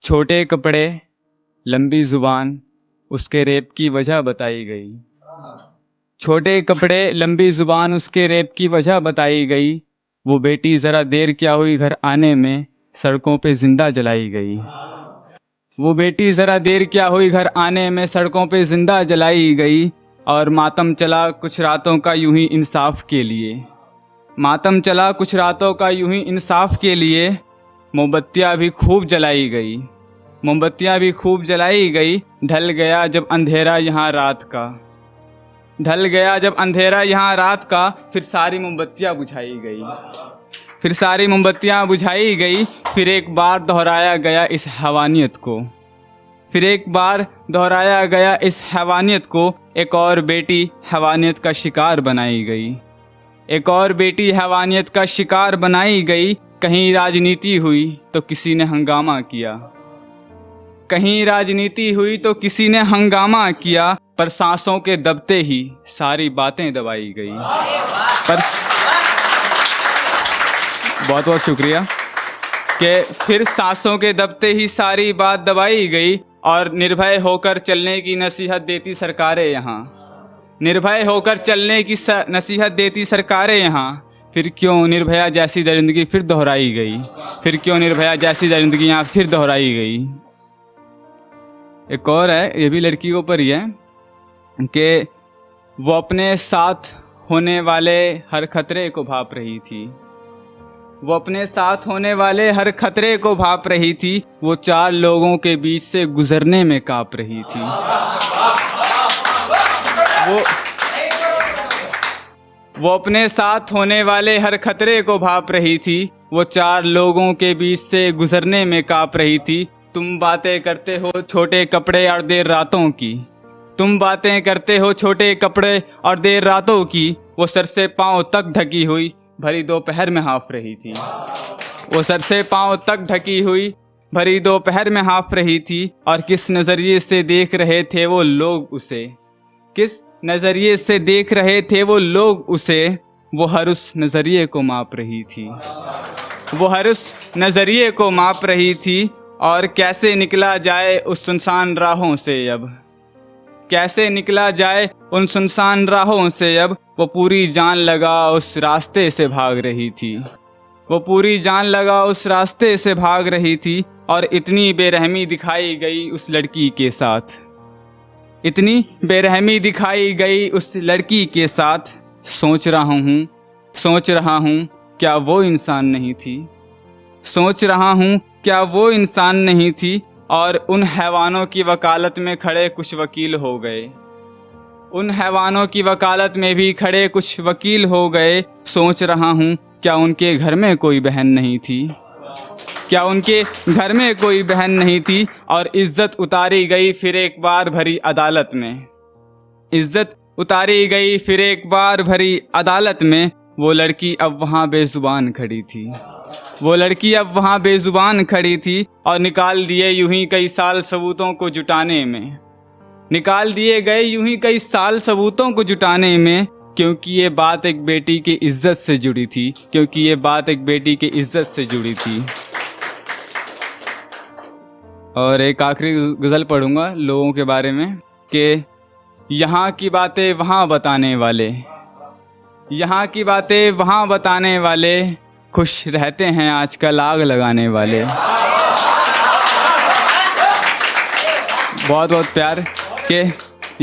छोटे कपड़े, लंबी ज़ुबान, उसके रेप की वजह बताई गई। छोटे कपड़े, लंबी ज़ुबान, उसके रेप की वजह बताई गई। वो बेटी ज़रा देर क्या हुई घर आने में, सड़कों पे ज़िंदा जलाई गई। वो बेटी ज़रा देर क्या हुई घर आने में, सड़कों पे ज़िंदा जलाई गई। और मातम चला कुछ रातों का यूं ही इंसाफ के लिए। मातम चला कुछ रातों का यूं ही इंसाफ के लिए। मोमबत्तियाँ भी खूब जलाई गई। मोमबत्तियाँ भी खूब जलाई गई। ढल गया जब अंधेरा यहाँ रात का। ढल गया जब अंधेरा यहाँ रात का, फिर सारी मोमबत्तियाँ बुझाई गई। फिर सारी मोमबत्तियाँ बुझाई गई। फिर एक बार दोहराया गया इस हैवानियत को। फिर एक बार दोहराया गया इस हैवानियत को। एक और बेटी हैवानियत का शिकार बनाई गई। एक और बेटी हैवानियत का शिकार बनाई गई। कहीं राजनीति हुई तो किसी ने हंगामा किया। कहीं राजनीति हुई तो किसी ने हंगामा किया। पर सांसों के दबते ही सारी बातें दबाई गई। पर बहुत बहुत शुक्रिया कि फिर सांसों के दबते ही सारी बात दबाई गई। और निर्भय होकर चलने की नसीहत देती सरकारें यहाँ। निर्भय होकर चलने की नसीहत देती सरकारें यहाँ। फिर क्यों निर्भया जैसी दरिंदगी फिर दोहराई गई। फिर क्यों निर्भया जैसी दरिंदगी यहाँ फिर दोहराई गई। एक और है, ये भी लड़की के ऊपर ही है कि वो अपने साथ होने वाले हर खतरे को भाप रही थी। वो अपने साथ होने वाले हर खतरे को भाप रही थी। वो चार लोगों के बीच से गुजरने में कांप रही थी। वो अपने साथ होने वाले हर खतरे को भाप रही थी। वो चार लोगों के बीच से गुजरने में कांप रही थी। तुम बातें करते हो छोटे कपड़े और देर रातों की। तुम बातें करते हो छोटे कपड़े और देर रातों की। वो सर से पांव तक ढकी हुई भरी दोपहर में हाँफ रही थी। वो सर से पांव तक ढकी हुई भरी दोपहर में हाँफ रही थी। और किस नज़रिए से देख रहे थे वो लोग उसे। किस नज़रिए से देख रहे थे वो लोग उसे। वो हर उस नज़रिए को माप रही थी। वो हर उस नज़रिए को माप रही थी। और कैसे निकला जाए उस सुनसान राहों से अब। कैसे निकला जाए उन सुनसान राहों से अब। वो पूरी जान लगा उस रास्ते से भाग रही थी। वो पूरी जान लगा उस रास्ते से भाग रही थी। और इतनी बेरहमी दिखाई गई उस लड़की के साथ। इतनी बेरहमी दिखाई गई उस लड़की के साथ। सोच रहा हूँ क्या वो इंसान नहीं थी। सोच रहा हूँ क्या वो इंसान नहीं थी। और उन हैवानों की वकालत में खड़े कुछ वकील हो गए। उन हैवानों की वकालत में भी खड़े कुछ वकील हो गए। सोच रहा हूँ क्या उनके घर में कोई बहन नहीं थी। क्या उनके घर में कोई बहन नहीं थी। और इज्जत उतारी गई फिर एक बार भरी अदालत में। इज्जत उतारी गई फिर एक बार भरी अदालत में। वो लड़की अब वहाँ बेजुबान खड़ी थी। वो लड़की अब वहाँ बेजुबान खड़ी थी। और निकाल दिए यूं ही कई साल सबूतों को जुटाने में। निकाल दिए गए यूं ही कई साल सबूतों को जुटाने में। क्योंकि ये बात एक बेटी की इज्जत से जुड़ी थी। क्योंकि ये बात एक बेटी की इज्जत से जुड़ी थी। और एक आखिरी गज़ल पढ़ूंगा लोगों के बारे में कि यहाँ की बातें वहाँ बताने वाले। यहाँ की बातें वहाँ बताने वाले। खुश रहते हैं आजकल आग लगाने वाले। बहुत बहुत प्यार के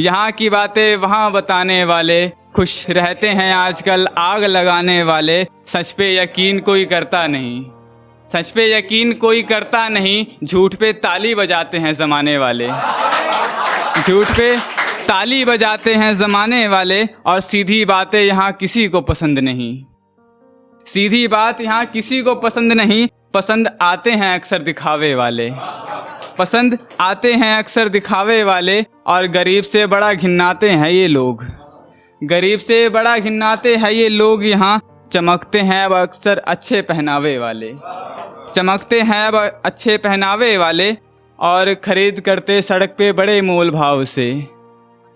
यहाँ की बातें वहाँ बताने वाले। खुश रहते हैं आजकल आग लगाने वाले। सच पे यकीन कोई करता नहीं। सच पे यकीन कोई करता नहीं। झूठ पे ताली बजाते हैं ज़माने वाले। झूठ पे ताली बजाते हैं ज़माने वाले। और सीधी बातें यहाँ किसी को पसंद नहीं। सीधी बात यहाँ किसी को पसंद नहीं। पसंद आते हैं अक्सर दिखावे वाले। पसंद आते हैं अक्सर दिखावे वाले। और गरीब से बड़ा घिन्नाते हैं ये लोग। गरीब से बड़ा घिन्नाते हैं ये लोग यहाँ। चमकते हैं अब अक्सर अच्छे पहनावे वाले। चमकते हैं अब अच्छे पहनावे वाले। और खरीद करते सड़क पे बड़े मोल भाव से।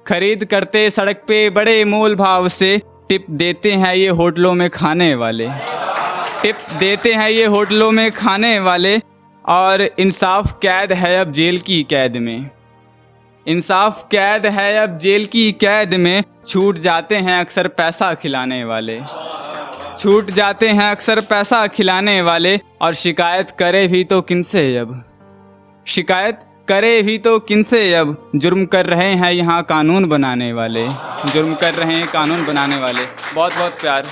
खरीद करते सड़क पे बड़े मोल भाव से। टिप देते हैं ये होटलों में खाने वाले। टिप देते हैं ये होटलों में खाने वाले। और इंसाफ कैद है अब जेल की कैद में। इंसाफ कैद है अब जेल की कैद में, छूट जाते हैं अक्सर पैसा खिलाने वाले। छूट जाते हैं अक्सर पैसा खिलाने वाले, और शिकायत करे भी तो किनसे अब, शिकायत करे भी तो किनसे अब। जुर्म कर रहे हैं यहाँ कानून बनाने वाले, जुर्म कर रहे हैं कानून बनाने वाले। बहुत बहुत प्यार।